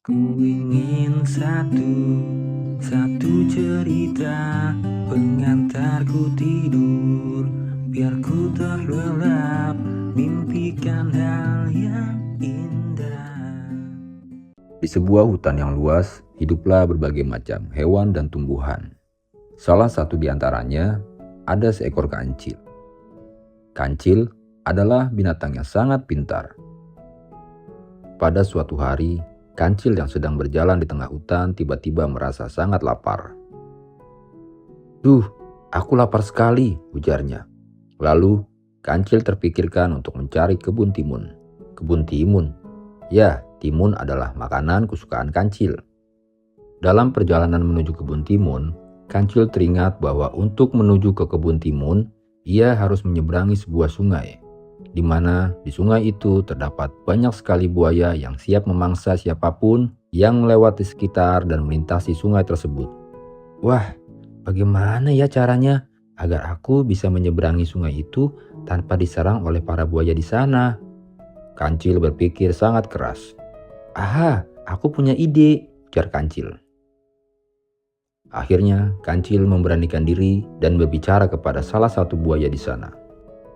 Ku ingin satu cerita pengantarku tidur, biar ku terlelap mimpikan hal yang indah. Di sebuah hutan yang luas, hiduplah berbagai macam hewan dan tumbuhan. Salah satu di antaranya ada seekor kancil. Kancil adalah binatang yang sangat pintar. Pada suatu hari, kancil yang sedang berjalan di tengah hutan tiba-tiba merasa sangat lapar. "Duh, aku lapar sekali," ujarnya. Lalu, kancil terpikirkan untuk mencari kebun timun. Kebun timun? Ya, timun adalah makanan kesukaan kancil. Dalam perjalanan menuju kebun timun, kancil teringat bahwa untuk menuju ke kebun timun, ia harus menyeberangi sebuah sungai, di mana di sungai itu terdapat banyak sekali buaya yang siap memangsa siapapun yang melewati sekitar dan melintasi sungai tersebut. Wah, bagaimana ya caranya agar aku bisa menyeberangi sungai itu tanpa diserang oleh para buaya di sana? Kancil berpikir sangat keras. "Aha, aku punya ide," ujar kancil. Akhirnya, kancil memberanikan diri dan berbicara kepada salah satu buaya di sana.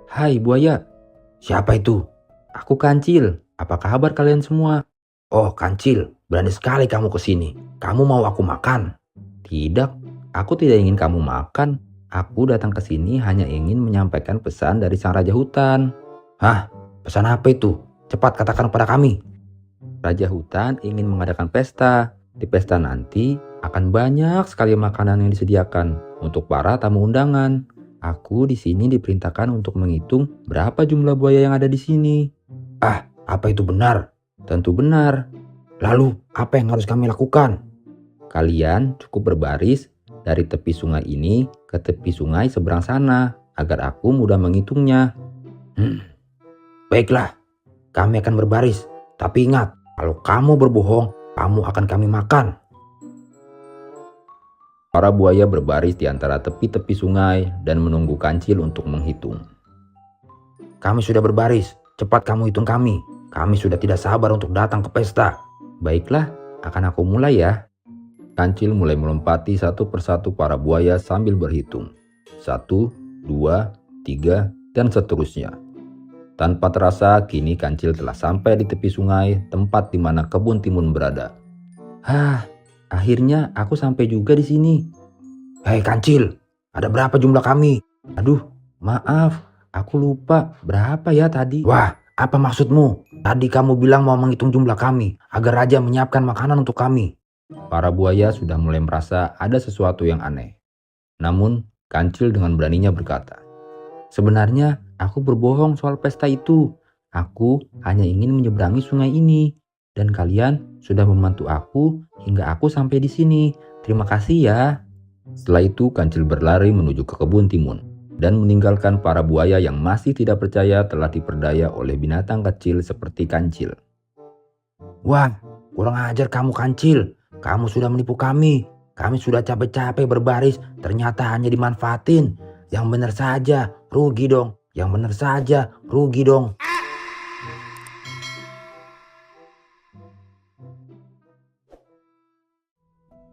"Hai buaya." "Siapa itu?" "Aku kancil. Apa kabar kalian semua?" "Oh kancil, berani sekali kamu ke sini. Kamu mau aku makan?" "Tidak, aku tidak ingin kamu makan. Aku datang ke sini hanya ingin menyampaikan pesan dari sang raja hutan." "Hah? Pesan apa itu? Cepat katakan kepada kami." "Raja hutan ingin mengadakan pesta. Di pesta nanti akan banyak sekali makanan yang disediakan untuk para tamu undangan. Aku di sini diperintahkan untuk menghitung berapa jumlah buaya yang ada di sini." "Ah, apa itu benar?" "Tentu benar." "Lalu, apa yang harus kami lakukan?" "Kalian cukup berbaris dari tepi sungai ini ke tepi sungai seberang sana agar aku mudah menghitungnya." "Baiklah, kami akan berbaris. Tapi ingat, kalau kamu berbohong, kamu akan kami makan." Para buaya berbaris di antara tepi-tepi sungai dan menunggu kancil untuk menghitung. "Kami sudah berbaris, cepat kamu hitung kami. Kami sudah tidak sabar untuk datang ke pesta." "Baiklah, akan aku mulai ya." Kancil mulai melompati satu persatu para buaya sambil berhitung. 1, 2, 3, dan seterusnya. Tanpa terasa, kini kancil telah sampai di tepi sungai, tempat di mana kebun timun berada. "Hah, akhirnya aku sampai juga di sini." "Hei kancil, ada berapa jumlah kami?" "Aduh, maaf, aku lupa berapa ya tadi." "Wah, apa maksudmu? Tadi kamu bilang mau menghitung jumlah kami, agar raja menyiapkan makanan untuk kami." Para buaya sudah mulai merasa ada sesuatu yang aneh. Namun, kancil dengan beraninya berkata, "Sebenarnya aku berbohong soal pesta itu. Aku hanya ingin menyeberangi sungai ini. Dan kalian sudah membantu aku hingga aku sampai di sini. Terima kasih ya." Setelah itu, kancil berlari menuju ke kebun timun dan meninggalkan para buaya yang masih tidak percaya telah diperdaya oleh binatang kecil seperti kancil. "Wah, kurang ajar kamu kancil. Kamu sudah menipu kami. Kami sudah capek-capek berbaris, ternyata hanya dimanfaatin. Yang benar saja, rugi dong. Yang benar saja, rugi dong."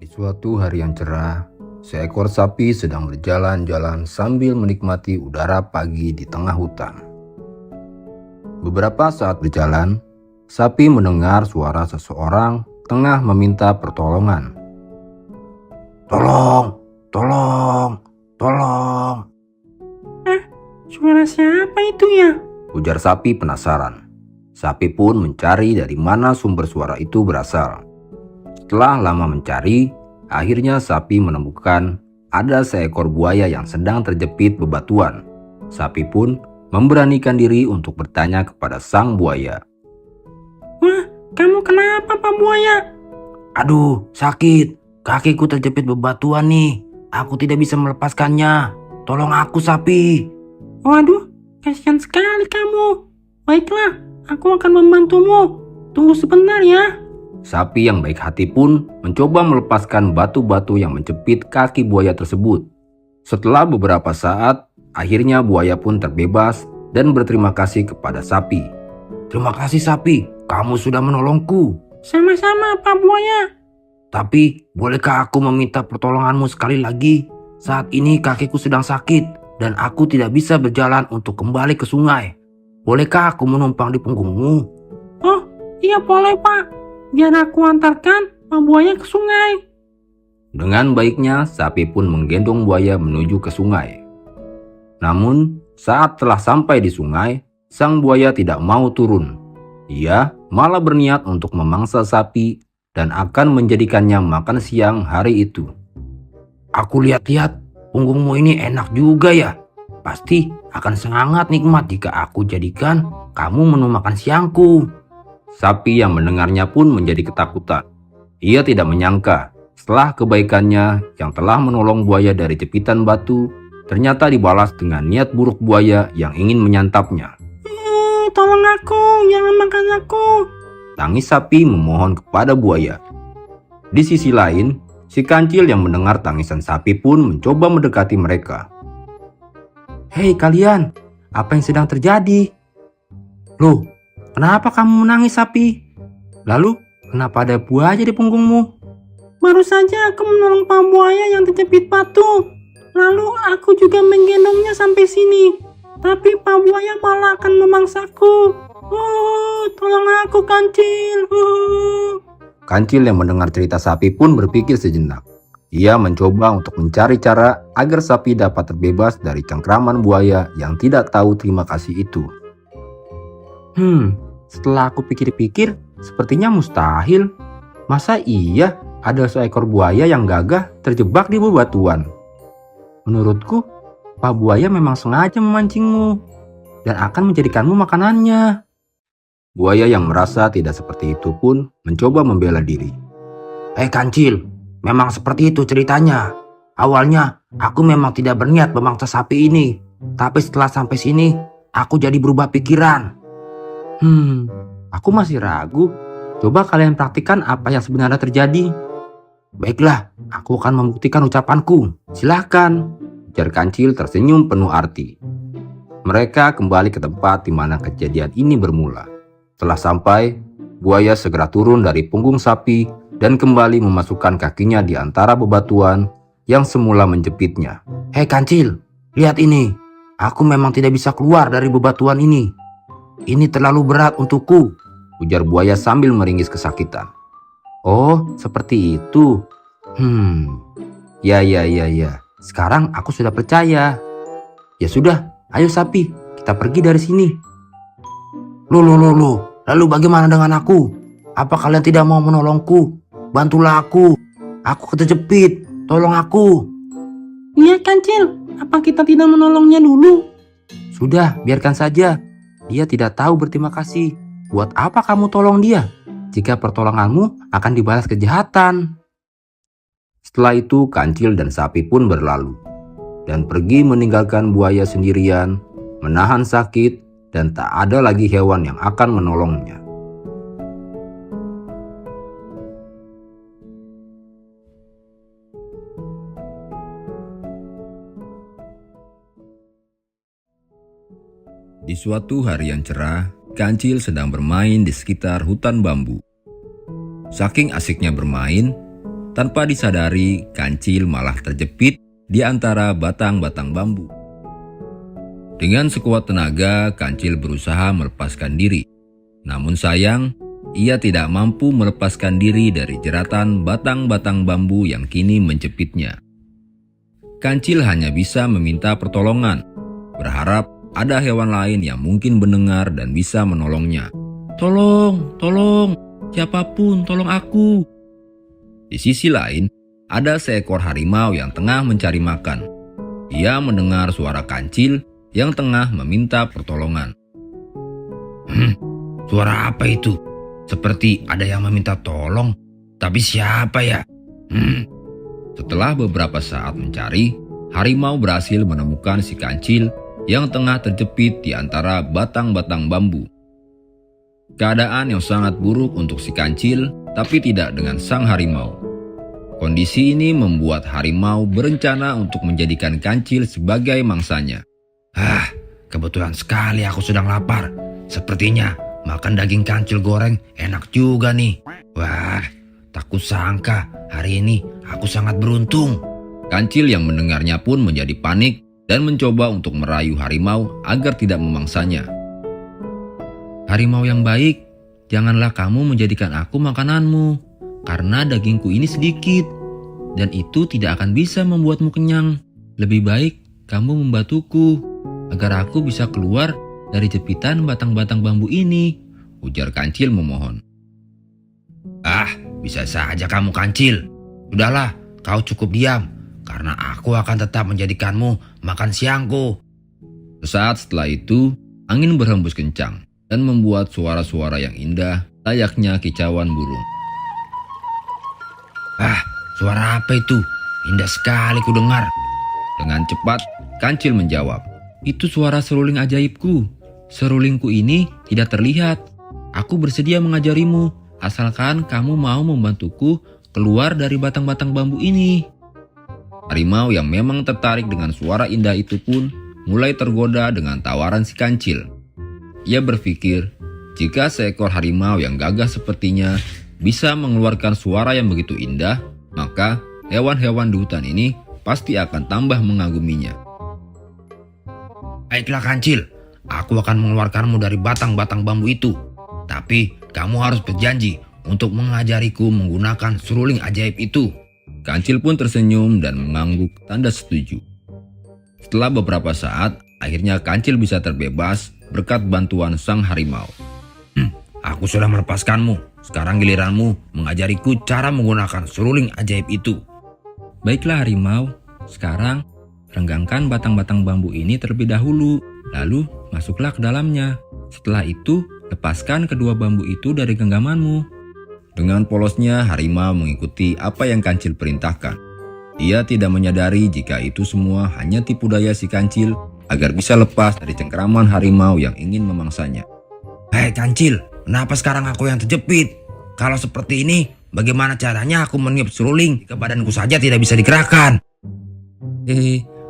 Di suatu hari yang cerah, seekor sapi sedang berjalan-jalan sambil menikmati udara pagi di tengah hutan. Beberapa saat berjalan, sapi mendengar suara seseorang tengah meminta pertolongan. "Tolong, tolong, tolong." Suara siapa itu ya? Ujar sapi penasaran. Sapi pun mencari dari mana sumber suara itu berasal. Setelah lama mencari, akhirnya sapi menemukan ada seekor buaya yang sedang terjepit bebatuan. Sapi pun memberanikan diri untuk bertanya kepada sang buaya. Wah, kamu kenapa Pak Buaya? "Aduh, sakit. Kakiku terjepit bebatuan nih. Aku tidak bisa melepaskannya. Tolong aku, sapi." Waduh, kasihan sekali kamu. Baiklah, aku akan membantumu. Tunggu sebentar ya. Sapi yang baik hati pun mencoba melepaskan batu-batu yang menjepit kaki buaya tersebut. Setelah beberapa saat, akhirnya buaya pun terbebas dan berterima kasih kepada sapi. "Terima kasih sapi, kamu sudah menolongku." Sama-sama, Pak Buaya. Tapi, bolehkah aku meminta pertolonganmu sekali lagi? Saat ini kakiku sedang sakit dan aku tidak bisa berjalan untuk kembali ke sungai. Bolehkah aku menumpang di punggungmu? Oh, iya boleh, Pak. Biar aku antarkan Pak Buaya ke sungai. Dengan baiknya, sapi pun menggendong buaya menuju ke sungai. Namun, saat telah sampai di sungai, sang buaya tidak mau turun. Ia malah berniat untuk memangsa sapi dan akan menjadikannya makan siang hari itu. Aku lihat-lihat, punggungmu ini enak juga ya. Pasti akan sangat nikmat jika aku jadikan kamu menu makan siangku. Sapi yang mendengarnya pun menjadi ketakutan. Ia tidak menyangka setelah kebaikannya yang telah menolong buaya dari jepitan batu, ternyata dibalas dengan niat buruk buaya yang ingin menyantapnya. Tolong aku, jangan makan aku. Tangis sapi memohon kepada buaya. Di sisi lain, si kancil yang mendengar tangisan sapi pun mencoba mendekati mereka. Hei kalian, apa yang sedang terjadi? Loh, kenapa kamu menangis sapi? Lalu, kenapa ada buaya di punggungmu? Baru saja aku menolong Pak Buaya yang terjepit batu. Lalu aku juga menggendongnya sampai sini. Tapi Pak Buaya malah akan memangsaku. Tolong aku, Kancil. Kancil yang mendengar cerita sapi pun berpikir sejenak. Ia mencoba untuk mencari cara agar sapi dapat terbebas dari cengkraman buaya yang tidak tahu terima kasih itu. Setelah aku pikir-pikir, sepertinya mustahil. Masa iya ada seekor buaya yang gagah terjebak di bebatuan? Menurutku, Pak Buaya memang sengaja memancingmu dan akan menjadikanmu makanannya. Buaya yang merasa tidak seperti itu pun mencoba membela diri. Kancil, memang seperti itu ceritanya. Awalnya, aku memang tidak berniat memangsa sapi ini. Tapi setelah sampai sini, aku jadi berubah pikiran. Aku masih ragu. Coba kalian praktikkan apa yang sebenarnya terjadi. Baiklah, aku akan membuktikan ucapanku. Silahkan. Ujar Kancil tersenyum penuh arti. Mereka kembali ke tempat di mana kejadian ini bermula. Setelah sampai, buaya segera turun dari punggung sapi dan kembali memasukkan kakinya di antara bebatuan yang semula menjepitnya. Hei Kancil, lihat ini. Aku memang tidak bisa keluar dari bebatuan ini. Ini terlalu berat untukku, ujar buaya sambil meringis kesakitan. Oh, seperti itu. Ya. Sekarang aku sudah percaya. Ya sudah, ayo sapi, kita pergi dari sini. Loh. Lalu bagaimana dengan aku? Apa kalian tidak mau menolongku? Bantulah aku. Aku terjepit. Tolong aku. Iya, Kancil. Apa kita tidak menolongnya dulu? Sudah, biarkan saja. Dia tidak tahu berterima kasih. Buat apa kamu tolong dia? Jika pertolonganmu akan dibalas kejahatan. Setelah itu Kancil dan sapi pun berlalu dan pergi meninggalkan buaya sendirian, menahan sakit, dan tak ada lagi hewan yang akan menolongnya. Di suatu hari yang cerah, Kancil sedang bermain di sekitar hutan bambu. Saking asiknya bermain, tanpa disadari Kancil malah terjepit di antara batang-batang bambu. Dengan sekuat tenaga, Kancil berusaha melepaskan diri. Namun sayang, ia tidak mampu melepaskan diri dari jeratan batang-batang bambu yang kini menjepitnya. Kancil hanya bisa meminta pertolongan, berharap ada hewan lain yang mungkin mendengar dan bisa menolongnya. Tolong, siapapun tolong aku. Di sisi lain, ada seekor harimau yang tengah mencari makan. Ia mendengar suara Kancil yang tengah meminta pertolongan. Suara apa itu? Seperti ada yang meminta tolong. Tapi siapa ya? Setelah beberapa saat mencari, harimau berhasil menemukan si Kancil yang tengah terjepit di antara batang-batang bambu. Keadaan yang sangat buruk untuk si Kancil, tapi tidak dengan sang harimau. Kondisi ini membuat harimau berencana untuk menjadikan Kancil sebagai mangsanya. Kebetulan sekali aku sedang lapar. Sepertinya makan daging kancil goreng enak juga nih. Wah, tak kusangka hari ini aku sangat beruntung. Kancil yang mendengarnya pun menjadi panik dan mencoba untuk merayu harimau agar tidak memangsanya. Harimau yang baik, janganlah kamu menjadikan aku makananmu, karena dagingku ini sedikit dan itu tidak akan bisa membuatmu kenyang. Lebih baik kamu membantuku agar aku bisa keluar dari jepitan batang-batang bambu ini, ujar Kancil memohon. Ah, bisa saja kamu Kancil. Sudahlah, kau cukup diam, karena aku akan tetap menjadikanmu makan siangku. Sesaat setelah itu, angin berhembus kencang dan membuat suara-suara yang indah layaknya kicauan burung. Ah, suara apa itu? Indah sekali ku dengar. Dengan cepat, Kancil menjawab. Itu suara seruling ajaibku. Serulingku ini tidak terlihat. Aku bersedia mengajarimu, asalkan kamu mau membantuku keluar dari batang-batang bambu ini. Harimau yang memang tertarik dengan suara indah itu pun mulai tergoda dengan tawaran si Kancil. Ia berpikir, jika seekor harimau yang gagah sepertinya bisa mengeluarkan suara yang begitu indah, maka hewan-hewan di hutan ini pasti akan tambah mengaguminya. Baiklah Kancil, aku akan mengeluarkanmu dari batang-batang bambu itu. Tapi kamu harus berjanji untuk mengajariku menggunakan seruling ajaib itu. Kancil pun tersenyum dan mengangguk tanda setuju. Setelah beberapa saat, akhirnya Kancil bisa terbebas berkat bantuan sang harimau. Aku sudah melepaskanmu. Sekarang giliranmu mengajariku cara menggunakan seruling ajaib itu. Baiklah harimau, sekarang renggangkan batang-batang bambu ini terlebih dahulu, lalu masuklah ke dalamnya. Setelah itu, lepaskan kedua bambu itu dari genggamanmu. Dengan polosnya, harimau mengikuti apa yang Kancil perintahkan. Ia tidak menyadari jika itu semua hanya tipu daya si Kancil agar bisa lepas dari cengkeraman harimau yang ingin memangsanya. Hei Kancil, kenapa sekarang aku yang terjepit? Kalau seperti ini, bagaimana caranya aku meniup seruling jika badanku saja tidak bisa digerakkan?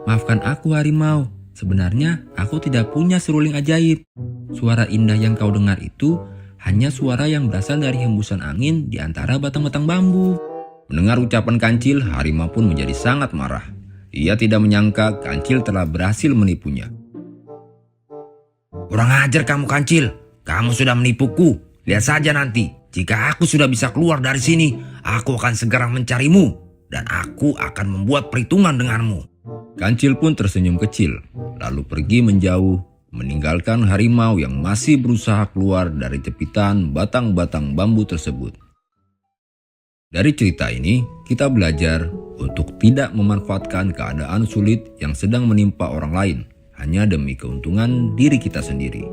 Maafkan aku harimau. Sebenarnya aku tidak punya seruling ajaib. Suara indah yang kau dengar itu hanya suara yang berasal dari hembusan angin di antara batang-batang bambu. Mendengar ucapan Kancil, harimau pun menjadi sangat marah. Ia tidak menyangka Kancil telah berhasil menipunya. Kurang ajar kamu Kancil, kamu sudah menipuku. Lihat saja nanti, jika aku sudah bisa keluar dari sini, aku akan segera mencarimu dan aku akan membuat perhitungan denganmu. Kancil pun tersenyum kecil, lalu pergi menjauh, meninggalkan harimau yang masih berusaha keluar dari jepitan batang-batang bambu tersebut. Dari cerita ini, kita belajar untuk tidak memanfaatkan keadaan sulit yang sedang menimpa orang lain, hanya demi keuntungan diri kita sendiri.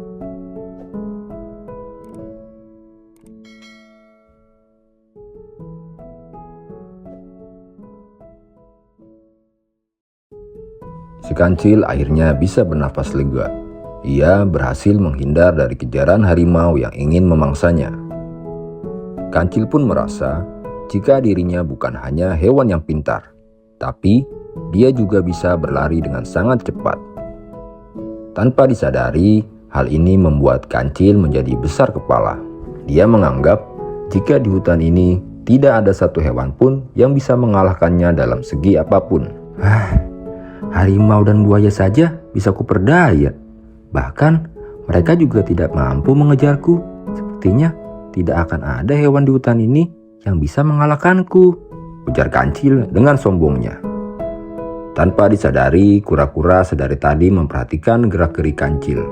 Si Kancil akhirnya bisa bernafas lega. Ia berhasil menghindar dari kejaran harimau yang ingin memangsanya. Kancil pun merasa jika dirinya bukan hanya hewan yang pintar, tapi dia juga bisa berlari dengan sangat cepat. Tanpa disadari, hal ini membuat Kancil menjadi besar kepala. Dia menganggap jika di hutan ini tidak ada satu hewan pun yang bisa mengalahkannya dalam segi apapun. Harimau dan buaya saja bisa kuperdaya. Bahkan mereka juga tidak mampu mengejarku. Sepertinya tidak akan ada hewan di hutan ini yang bisa mengalahkanku, ujar Kancil dengan sombongnya. Tanpa disadari, kura-kura sedari tadi memperhatikan gerak-gerik Kancil.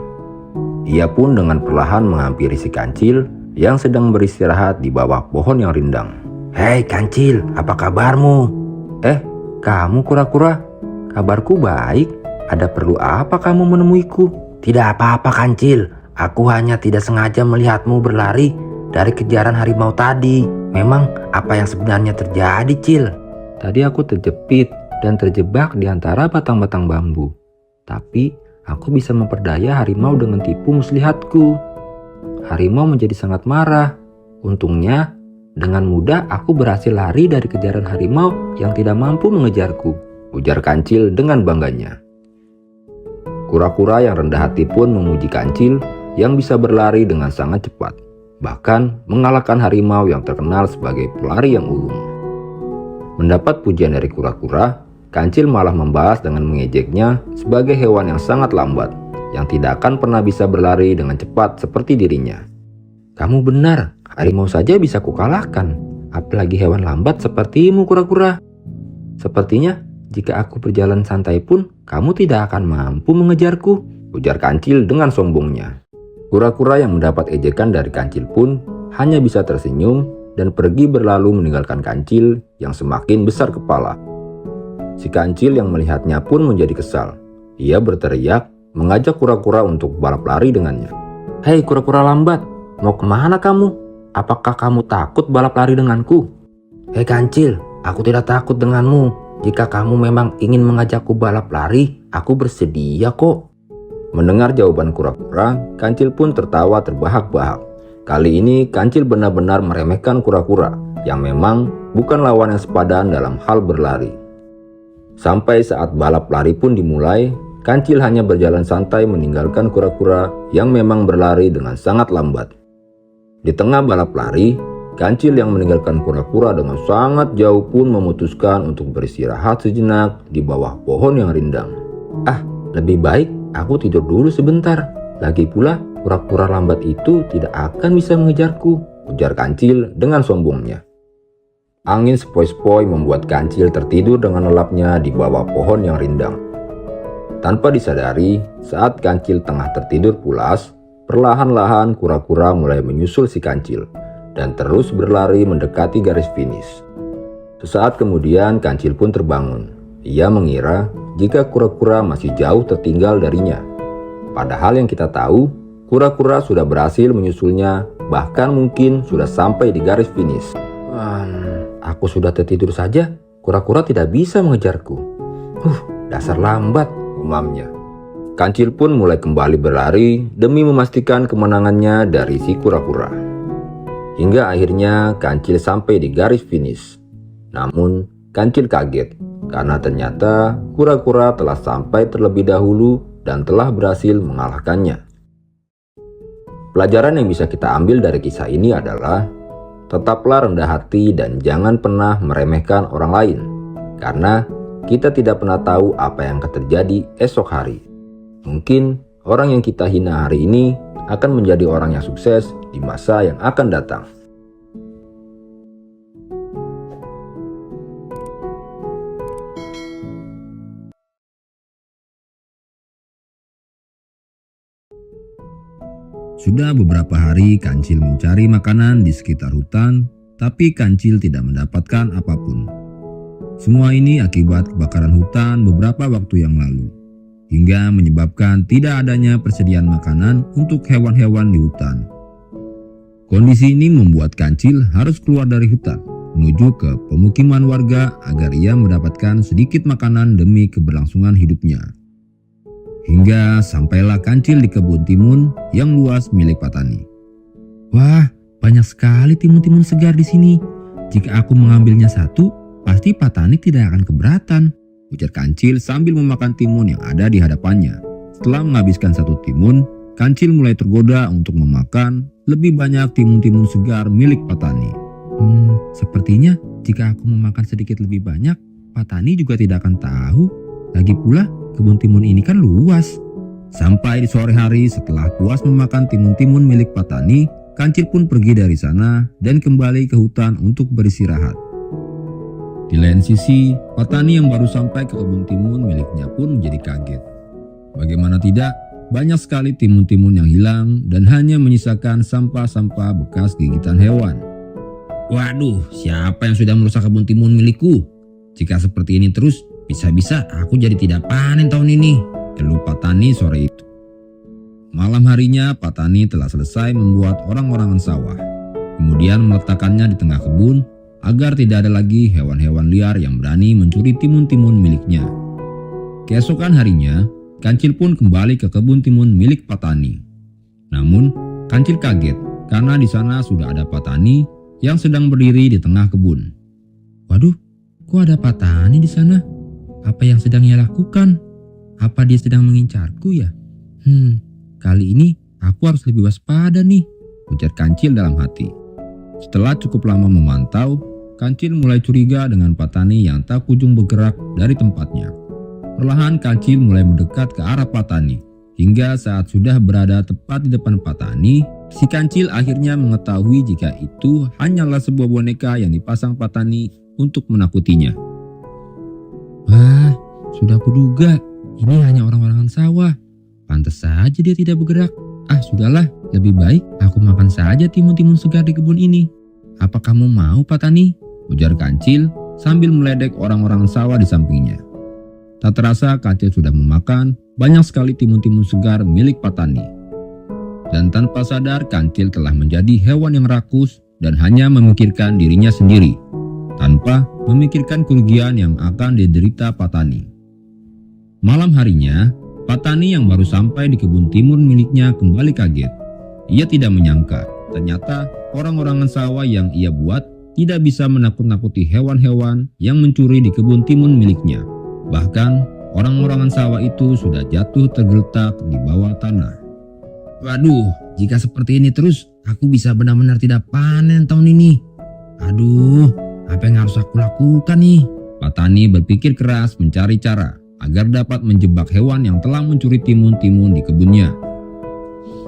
Ia pun dengan perlahan menghampiri si Kancil yang sedang beristirahat di bawah pohon yang rindang. Hei Kancil, apa kabarmu? Kamu kura-kura? Kabarku baik. Ada perlu apa kamu menemuiku? Tidak apa-apa Kancil. Aku hanya tidak sengaja melihatmu berlari dari kejaran harimau tadi. Memang apa yang sebenarnya terjadi, Cil? Tadi aku terjepit dan terjebak di antara batang-batang bambu. Tapi aku bisa memperdaya harimau dengan tipu muslihatku. Harimau menjadi sangat marah. Untungnya, dengan mudah aku berhasil lari dari kejaran harimau yang tidak mampu mengejarku, ujar Kancil dengan bangganya. Kura-kura yang rendah hati pun memuji Kancil yang bisa berlari dengan sangat cepat, bahkan mengalahkan harimau yang terkenal sebagai pelari yang ulung. Mendapat pujian dari kura-kura, Kancil malah membahas dengan mengejeknya sebagai hewan yang sangat lambat, yang tidak akan pernah bisa berlari dengan cepat seperti dirinya. Kamu benar, harimau saja bisa kukalahkan, apalagi hewan lambat sepertimu, kura-kura. Sepertinya jika aku berjalan santai pun, kamu tidak akan mampu mengejarku, ujar Kancil dengan sombongnya. Kura-kura yang mendapat ejekan dari Kancil pun hanya bisa tersenyum dan pergi berlalu meninggalkan Kancil yang semakin besar kepala. Si Kancil yang melihatnya pun menjadi kesal. Ia berteriak mengajak kura-kura untuk balap lari dengannya. Hei kura-kura lambat, mau kemana kamu? Apakah kamu takut balap lari denganku? Hei Kancil, aku tidak takut denganmu. Jika kamu memang ingin mengajakku balap lari, aku bersedia kok. Mendengar jawaban kura-kura, Kancil pun tertawa terbahak-bahak. Kali ini Kancil benar-benar meremehkan kura-kura yang memang bukan lawan yang sepadan dalam hal berlari. Sampai saat balap lari pun dimulai, Kancil hanya berjalan santai meninggalkan kura-kura yang memang berlari dengan sangat lambat. Di tengah balap lari, Kancil yang meninggalkan kura-kura dengan sangat jauh pun memutuskan untuk beristirahat sejenak di bawah pohon yang rindang. Lebih baik aku tidur dulu sebentar. Lagi pula kura-kura lambat itu tidak akan bisa mengejarku, ujar Kancil dengan sombongnya. Angin sepoi-sepoi membuat Kancil tertidur dengan lelapnya di bawah pohon yang rindang. Tanpa disadari, saat Kancil tengah tertidur pulas, perlahan-lahan kura-kura mulai menyusul si Kancil dan terus berlari mendekati garis finish. Sesaat kemudian Kancil pun terbangun. Ia mengira jika kura-kura masih jauh tertinggal darinya. Padahal yang kita tahu, kura-kura sudah berhasil menyusulnya, bahkan mungkin sudah sampai di garis finish. Aku sudah tertidur saja, kura-kura tidak bisa mengejarku. Dasar lambat, umamnya. Kancil pun mulai kembali berlari demi memastikan kemenangannya dari si kura-kura. Hingga akhirnya Kancil sampai di garis finish. Namun Kancil kaget karena ternyata kura-kura telah sampai terlebih dahulu dan telah berhasil mengalahkannya. Pelajaran yang bisa kita ambil dari kisah ini adalah tetaplah rendah hati dan jangan pernah meremehkan orang lain, karena kita tidak pernah tahu apa yang akan terjadi esok hari. Mungkin orang yang kita hina hari ini akan menjadi orang yang sukses di masa yang akan datang. Sudah beberapa hari Kancil mencari makanan di sekitar hutan, tapi Kancil tidak mendapatkan apapun. Semua ini akibat kebakaran hutan beberapa waktu yang lalu, hingga menyebabkan tidak adanya persediaan makanan untuk hewan-hewan di hutan. Kondisi ini membuat Kancil harus keluar dari hutan, menuju ke pemukiman warga agar ia mendapatkan sedikit makanan demi keberlangsungan hidupnya. Hingga sampailah Kancil di kebun timun yang luas milik Patani. Wah, banyak sekali timun-timun segar di sini. Jika aku mengambilnya satu, pasti Patani tidak akan keberatan, ujar Kancil sambil memakan timun yang ada di hadapannya. Setelah menghabiskan satu timun, Kancil mulai tergoda untuk memakan lebih banyak timun-timun segar milik Patani. Sepertinya jika aku memakan sedikit lebih banyak, Patani juga tidak akan tahu. Lagi pula, kebun timun ini kan luas. Sampai di sore hari setelah puas memakan timun-timun milik Patani, Kancil pun pergi dari sana dan kembali ke hutan untuk beristirahat. Di lain sisi, Patani yang baru sampai ke kebun timun miliknya pun menjadi kaget. Bagaimana tidak, banyak sekali timun-timun yang hilang dan hanya menyisakan sampah-sampah bekas gigitan hewan. Waduh, siapa yang sudah merusak kebun timun milikku? Jika seperti ini terus, bisa-bisa aku jadi tidak panen tahun ini, keluh Patani sore itu. Malam harinya Patani telah selesai membuat orang-orangan sawah. Kemudian meletakkannya di tengah kebun agar tidak ada lagi hewan-hewan liar yang berani mencuri timun-timun miliknya. Keesokan harinya, Kancil pun kembali ke kebun timun milik Patani. Namun, Kancil kaget karena di sana sudah ada Patani yang sedang berdiri di tengah kebun. Waduh, kok ada Patani di sana? Apa yang sedang ia lakukan? Apa dia sedang mengincarku ya? Kali ini Aku harus lebih waspada nih, ujar Kancil dalam hati. Setelah cukup lama memantau, Kancil mulai curiga dengan Patani yang tak kunjung bergerak dari tempatnya. Perlahan Kancil mulai mendekat ke arah Patani. Hingga saat sudah berada tepat di depan Patani, si Kancil akhirnya mengetahui jika itu hanyalah sebuah boneka yang dipasang Patani untuk menakutinya. Wah, sudah kuduga, ini hanya orang-orangan sawah. Pantas saja dia tidak bergerak. Ah, sudahlah, lebih baik aku makan saja timun-timun segar di kebun ini. Apa kamu mau, Patani? Ujar Kancil sambil meledek orang-orangan sawah di sampingnya. Tak terasa Kancil sudah memakan banyak sekali timun-timun segar milik Patani. Dan tanpa sadar Kancil telah menjadi hewan yang rakus dan hanya memikirkan dirinya sendiri, tanpa memikirkan kerugian yang akan diderita Patani. Malam harinya, Patani yang baru sampai di kebun timun miliknya kembali kaget. Ia tidak menyangka, ternyata orang-orangan sawah yang ia buat tidak bisa menakut-nakuti hewan-hewan yang mencuri di kebun timun miliknya. Bahkan, orang-orangan sawah itu sudah jatuh tergeletak di bawah tanah. Waduh, jika seperti ini terus, aku bisa benar-benar tidak panen tahun ini. Aduh, apa yang harus aku lakukan nih? Patani berpikir keras mencari cara agar dapat menjebak hewan yang telah mencuri timun-timun di kebunnya.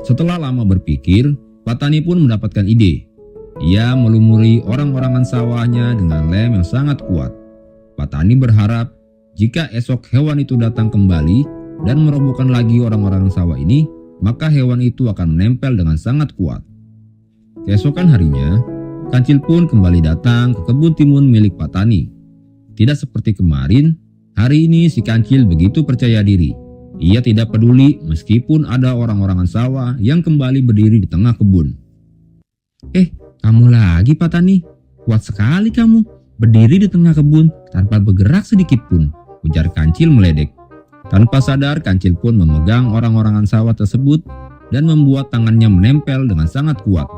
Setelah lama berpikir, Patani pun mendapatkan ide. Ia melumuri orang-orangan sawahnya dengan lem yang sangat kuat. Patani berharap jika esok hewan itu datang kembali dan merobohkan lagi orang-orangan sawah ini, maka hewan itu akan menempel dengan sangat kuat. Keesokan harinya, Kancil pun kembali datang ke kebun timun milik Patani. Tidak seperti kemarin, hari ini si Kancil begitu percaya diri. Ia tidak peduli meskipun ada orang-orangan sawah yang kembali berdiri di tengah kebun. Kamu lagi Patani? Kuat sekali kamu, berdiri di tengah kebun tanpa bergerak sedikit pun, ujar Kancil meledek. Tanpa sadar Kancil pun memegang orang-orangan sawah tersebut dan membuat tangannya menempel dengan sangat kuat.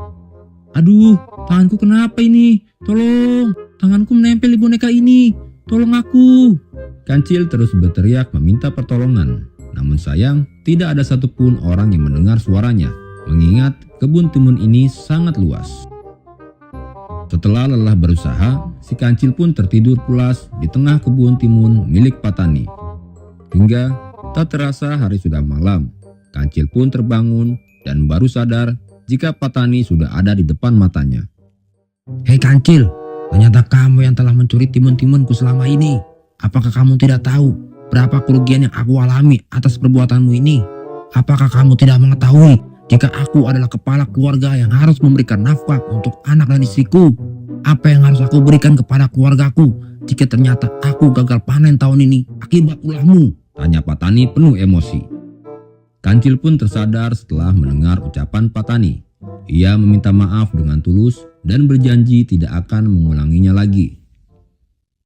Aduh, tanganku kenapa ini? Tolong, tanganku menempel di boneka ini. Tolong aku. Kancil terus berteriak meminta pertolongan. Namun sayang, tidak ada satupun orang yang mendengar suaranya, mengingat kebun timun ini sangat luas. Setelah lelah berusaha, si Kancil pun tertidur pulas di tengah kebun timun milik Patani. Hingga tak terasa hari sudah malam. Kancil pun terbangun dan baru sadar jika Patani sudah ada di depan matanya. Hei Kancil, ternyata kamu yang telah mencuri timun-timunku selama ini. Apakah kamu tidak tahu berapa kerugian yang aku alami atas perbuatanmu ini? Apakah kamu tidak mengetahui jika aku adalah kepala keluarga yang harus memberikan nafkah untuk anak dan istriku? Apa yang harus aku berikan kepada keluargaku jika ternyata aku gagal panen tahun ini akibat ulahmu? Tanya Patani penuh emosi. Kancil pun tersadar setelah mendengar ucapan Patani. Ia meminta maaf dengan tulus dan berjanji tidak akan mengulanginya lagi.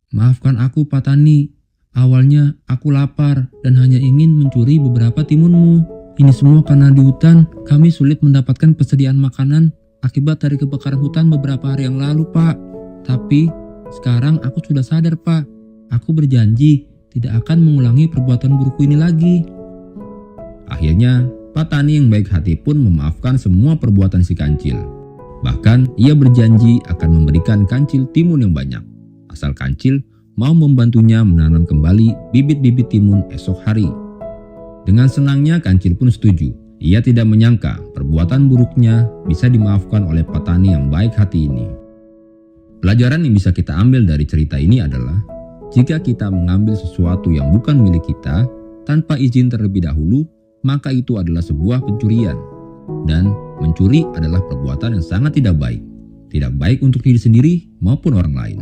Maafkan aku Patani, awalnya aku lapar dan hanya ingin mencuri beberapa timunmu. Ini semua karena di hutan kami sulit mendapatkan persediaan makanan akibat dari kebakaran hutan beberapa hari yang lalu, Pak. Tapi sekarang aku sudah sadar, Pak. Aku berjanji tidak akan mengulangi perbuatan burukku ini lagi. Akhirnya, Patani yang baik hati pun memaafkan semua perbuatan si Kancil. Bahkan ia berjanji akan memberikan Kancil timun yang banyak, asal Kancil mau membantunya menanam kembali bibit-bibit timun esok hari. Dengan senangnya Kancil pun setuju. Ia tidak menyangka perbuatan buruknya bisa dimaafkan oleh Patani yang baik hati ini. Pelajaran yang bisa kita ambil dari cerita ini adalah, jika kita mengambil sesuatu yang bukan milik kita tanpa izin terlebih dahulu, maka itu adalah sebuah pencurian. Dan mencuri adalah perbuatan yang sangat tidak baik. Tidak baik untuk diri sendiri maupun orang lain.